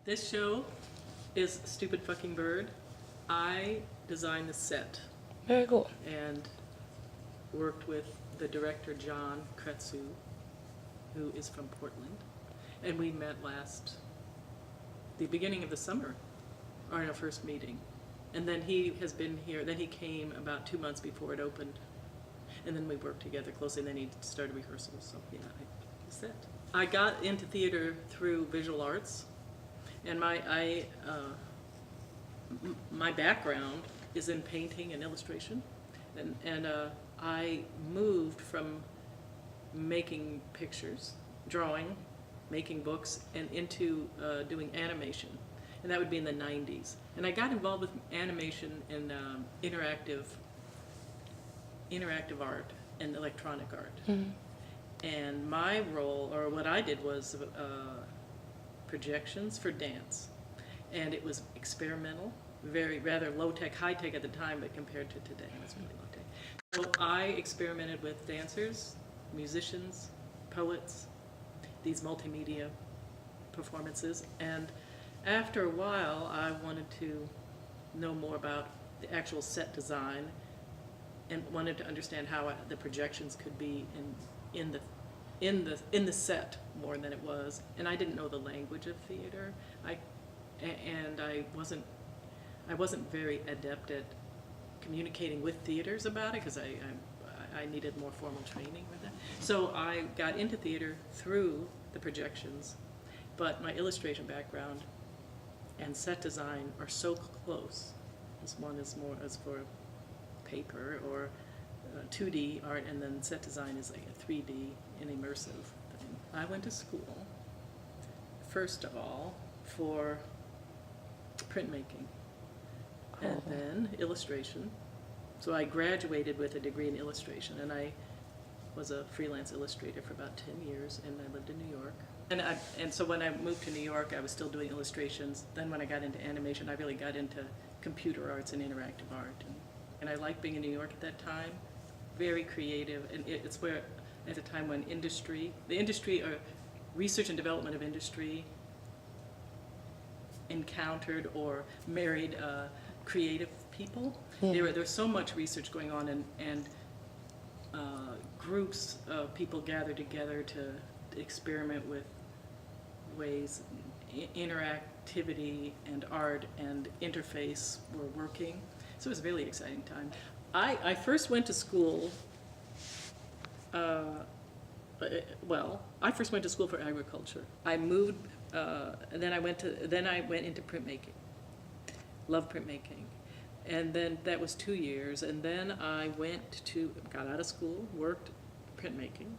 This show is Stupid Fucking Bird. I designed the set Very cool. and worked with the director John Kretsu, who is from Portland. And we met the beginning of the summer, our first meeting. And then he has been here, then he came about 2 months before it opened. And then we worked together closely, and then he started rehearsals, so yeah, that's it. I got into theater through visual arts, and my background is in painting and illustration, and I moved from making pictures, drawing, making books, and into doing animation, and that would be in the 90s. And I got involved with animation and interactive art and electronic art. Mm-hmm. And my role, or what I did, was projections for dance. And it was experimental, rather low-tech, high-tech at the time, but compared to today, it was really low-tech. So I experimented with dancers, musicians, poets, these multimedia performances. And after a while, I wanted to know more about the actual set design and wanted to understand how the projections could be in the set more than it was. And I didn't know the language of theater. I wasn't very adept at communicating with theaters about it because I needed more formal training with that. So I got into theater through the projections, but my illustration background and set design are so close. This one is more as for paper or 2D art, and then set design is like a 3D and immersive thing. I went to school, first of all, for printmaking, and then illustration. So I graduated with a degree in illustration, and I was a freelance illustrator for about 10 years, and I lived in New York. And so when I moved to New York, I was still doing illustrations. Then when I got into animation, I really got into computer arts and interactive art. And I liked being in New York at that time, very creative, and it's where, at a time when research and development of industry encountered or married creative people. Yeah. There's so much research going on, and groups of people gather together to experiment with ways interactivity and art and interface were working. So it was a really exciting time. I first went to school, I first went to school for agriculture. I moved, and then I went into printmaking. Loved printmaking. And then that was 2 years, and then I got out of school, worked printmaking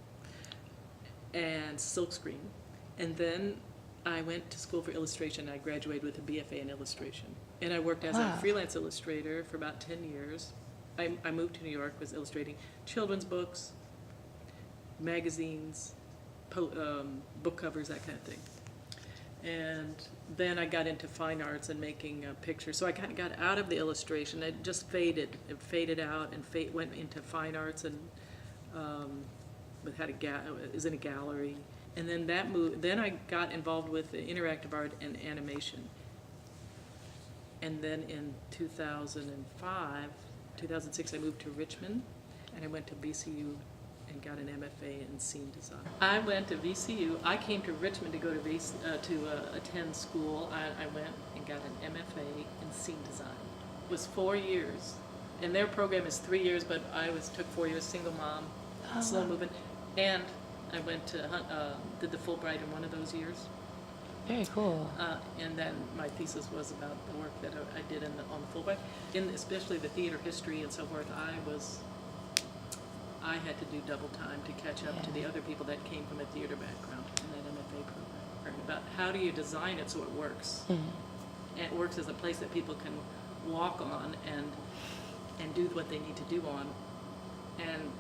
and silkscreen, and then I went to school for illustration. I graduated with a BFA in illustration. And I worked as a freelance illustrator for about 10 years. I moved to New York, was illustrating children's books, magazines, book covers, that kind of thing. And then I got into fine arts and making pictures. So I kind of got out of the illustration. It just faded. It faded out and went into fine arts and was in a gallery. And then then I got involved with interactive art and animation. And then in 2006, I moved to Richmond, and I went to VCU and got an MFA in scene design. I went to VCU. I came to Richmond to go to attend school. I went and got an MFA in scene design. It was 4 years, and their program is 3 years, but I took 4 years, single mom, slow moving, and I went to did the Fulbright in one of those years. Very cool. And then my thesis was about the work that I did on the Fulbright, especially the theater history and so forth. I had to do double time to catch up to the other people that came from a theater background in that MFA program. About how do you design it so it works? Mm-hmm. And it works as a place that people can walk on and do what they need to do on, and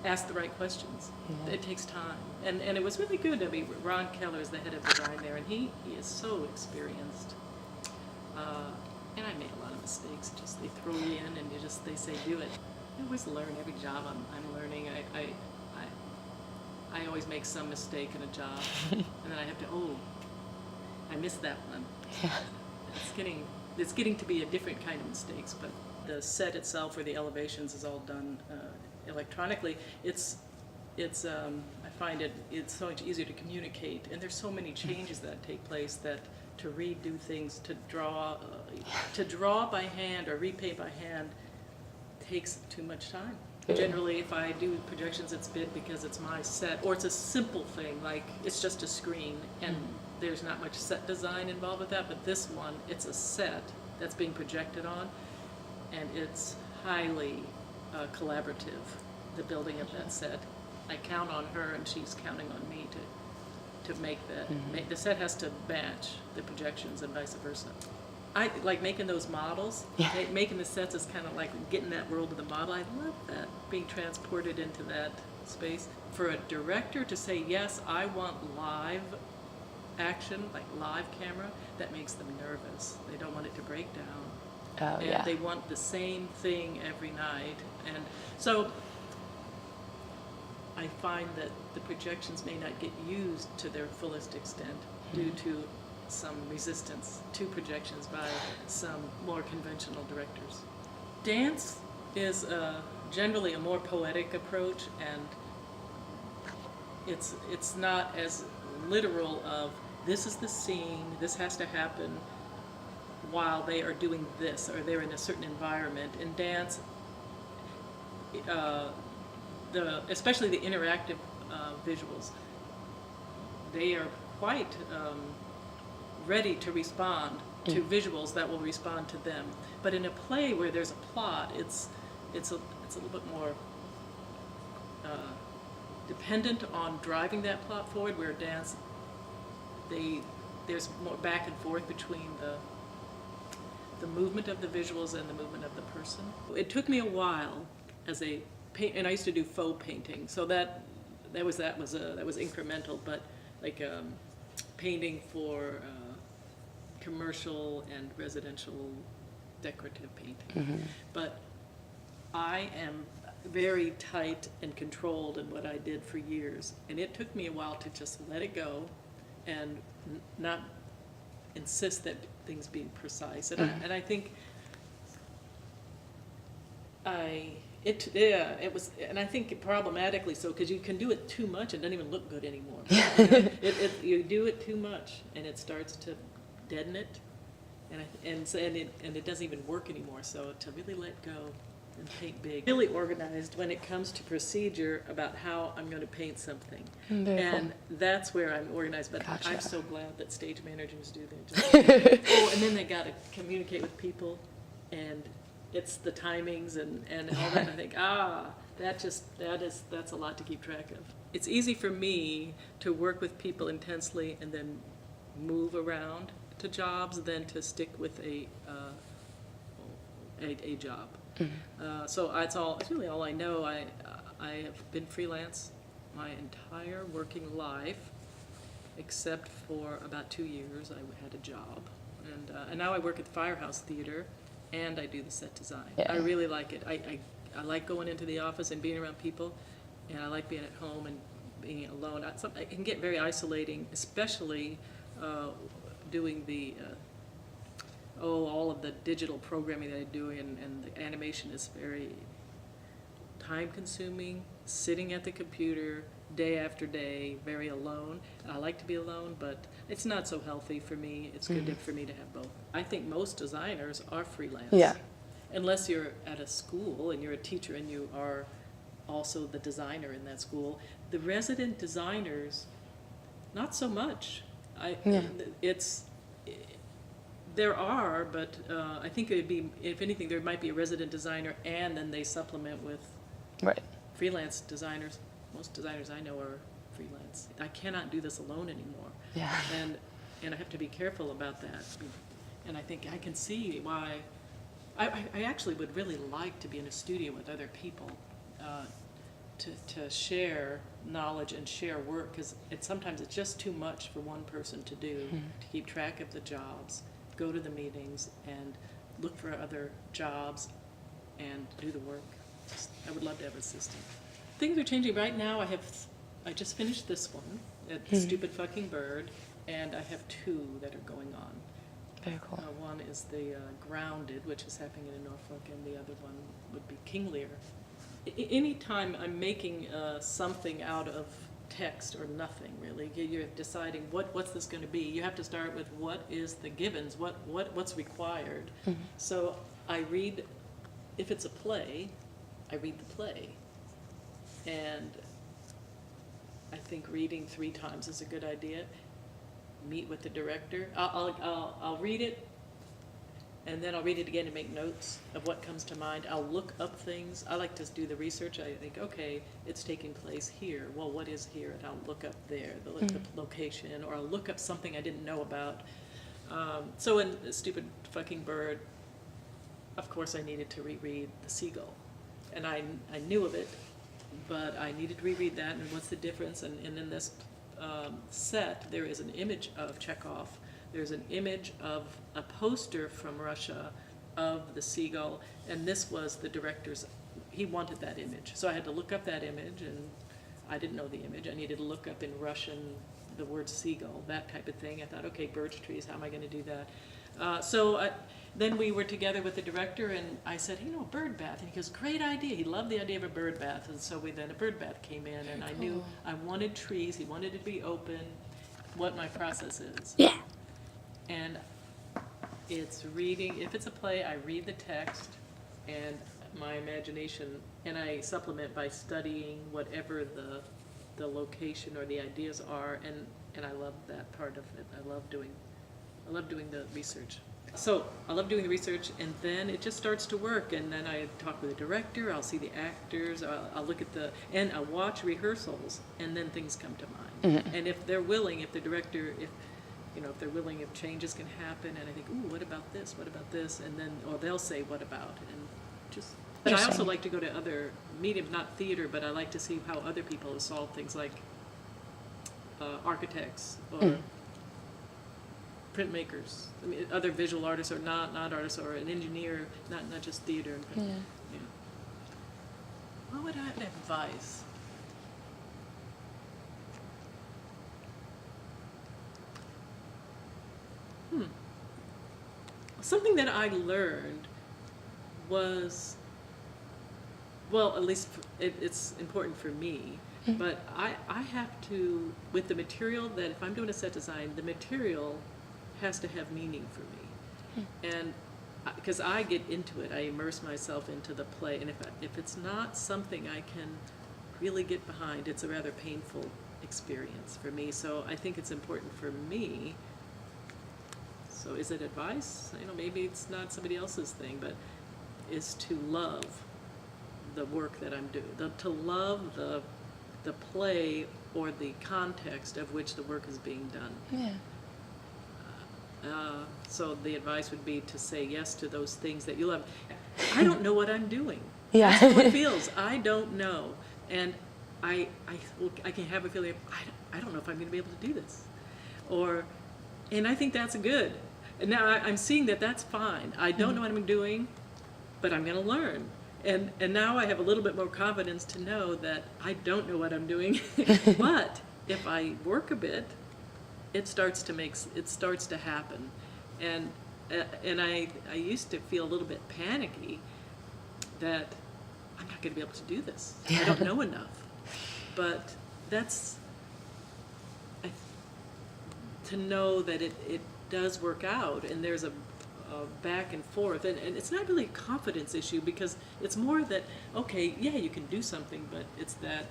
ask the right questions. Yeah. It takes time. And it was really good. I mean, Ron Keller is the head of design there, and he is so experienced. And I made a lot of mistakes. Just they throw you in and they say do it. I always learn every job I'm learning. I always make some mistake in a job, and then I I missed that one. Yeah. It's getting to be a different kind of mistakes, but the set itself or the elevations is all done electronically. I find it's so much easier to communicate, and there's so many changes that take place that to redo things, to draw by hand or repaint by hand takes too much time. Yeah. Generally, if I do projections, it's bid because it's my set, or it's a simple thing, like it's just a screen, and there's not much set design involved with that, but this one, it's a set that's being projected on, and it's highly collaborative, the building of that set. I count on her, and she's counting on me to make that. The set has to match the projections and vice versa. I like making those models. Yeah. Making the sets is kind of like getting that world of the model. I love that, being transported into that space. For a director to say, yes, I want live action, like live camera, that makes them nervous. They don't want it to break down. Oh, And yeah. they want the same thing every night. And so I find that the projections may not get used to their fullest extent due to some resistance to projections by some more conventional directors. Dance is generally a more poetic approach, and it's not as literal of this is the scene, this has to happen while they are doing this, or they're in a certain environment. In dance, especially the interactive visuals, they are quite ready to respond to visuals that will respond to them. But in a play where there's a plot, it's a little bit more dependent on driving that plot forward. Where dance, there's more back and forth between the movement of the visuals and the movement of the person. It took me a while and I used to do faux painting, so that was incremental, but like painting for commercial and residential decorative painting. But I am very tight and controlled in what I did for years, and it took me a while to just let it go and not insist that things be precise. And I think it was, and I think problematically so, because you can do it too much and it doesn't even look good anymore. You do it too much, and it starts to deaden it, and it doesn't even work anymore. So to really let go and paint big, really organized when it comes to procedure about how I'm going to paint something, Very and that's where I'm organized. But Gotcha. I'm so glad that stage managers do their job. And then they got to communicate with people, and it's the timings and all that. And I think, that's a lot to keep track of. It's easy for me to work with people intensely and then move around to jobs than to stick with a job. So it's really all I know. I have been freelance my entire working life, except for about 2 years I had a job, and now I work at the Firehouse Theater, and I do the set design. Yeah. I really like it. I like going into the office and being around people, and I like being at home and being alone. It can get very isolating, especially doing the all of the digital programming that I do, and the animation is very time-consuming, sitting at the computer day after day, very alone. I like to be alone, but it's not so healthy for me. It's good for me to have both. I think most designers are freelance. Yeah. Unless you're at a school and you're a teacher and you are also the designer in that school. The resident designers, not so much. There are, but I think it would be, if anything, there might be a resident designer, and then they supplement with Right. freelance designers. Most designers I know are freelance. I cannot do this alone anymore. Yeah. And I have to be careful about that. And I think I can see why. I actually would really like to be in a studio with other people to share knowledge and share work, because sometimes it's just too much for one person to do, to keep track of the jobs, go to the meetings, and look for other jobs and do the work. I would love to have an assistant. Things are changing right now. I just finished this one, Stupid Fucking Bird, and I have 2 that are going on. Very cool. One is the Grounded, which is happening in Norfolk, and the other one would be King Lear. Anytime I'm making something out of text or nothing, really, you're deciding what's this going to be. You have to start with what is the givens, what's required. Mm-hmm. So I read, if it's a play, I read the play. And I think reading 3 times is a good idea. Meet with the director. I'll read it, and then I'll read it again and make notes of what comes to mind. I'll look up things. I like to do the research. I think, okay, it's taking place here. Well, what is here? And I'll look up there, the location, or I'll look up something I didn't know about. So in Stupid Fucking Bird, of course I needed to reread The Seagull. And I knew of it, but I needed to reread that, and what's the difference? And in this set, there is an image of Chekhov. There's an image of a poster from Russia of the seagull, and this was the director's, he wanted that image. So I had to look up that image, and I didn't know the image. I needed to look up in Russian the word seagull, that type of thing. I thought, okay, birch trees, how am I going to do that? Then we were together with the director, and I said, a bird bath. And he goes, great idea. He loved the idea of a bird bath. And so then a bird bath came in, and I knew I wanted trees. He wanted it to be open, what my process is. Yeah. And it's reading, if it's a play, I read the text and my imagination, and I supplement by studying whatever the location or the ideas are, and I love that part of it. I love doing the research. So I love doing the research, and then it just starts to work, and then I talk with the director, I'll see the actors, I'll look at and I'll watch rehearsals, and then things come to mind. Mm-hmm. And if they're willing, if the director, if they're willing, if changes can happen, and I think, ooh, what about this, and then, or they'll say, what about, and just, but I also like to go to other mediums, not theater, but I like to see how other people have solved things, like architects, or printmakers, I mean, other visual artists, or not artists, or an engineer, not just theater. And print. Yeah. What would I advise? Something that I learned was, well, at least it's important for me, but I have to, with the material, that if I'm doing a set design, the material has to have meaning for me. And because I get into it, I immerse myself into the play, and if it's not something I can really get behind, it's a rather painful experience for me. So I think it's important for me. So is it advice? Maybe it's not somebody else's thing, but is to love the work that I'm doing, to love the play or the context of which the work is being done. Yeah. So the advice would be to say yes to those things that you love. I don't know what I'm doing. Yeah. That's how it feels. I don't know. And I can have a feeling of, I don't know if I'm going to be able to do this. And I think that's good. And now I'm seeing that that's fine. I don't know what I'm doing, but I'm going to learn. And now I have a little bit more confidence to know that I don't know what I'm doing. But if I work a bit, it starts to happen. And I used to feel a little bit panicky that I'm not going to be able to do this. I don't know enough. But that's to know that it does work out, and there's a back and forth, and it's not really a confidence issue, because it's more that, okay, yeah, you can do something, but it's that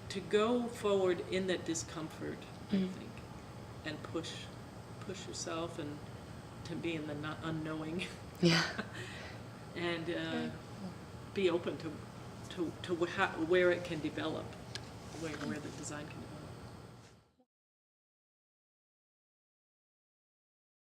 to go forward in that discomfort, I think, and push yourself, and to be in the not unknowing. Yeah. And be open to where it can develop, where the design can develop.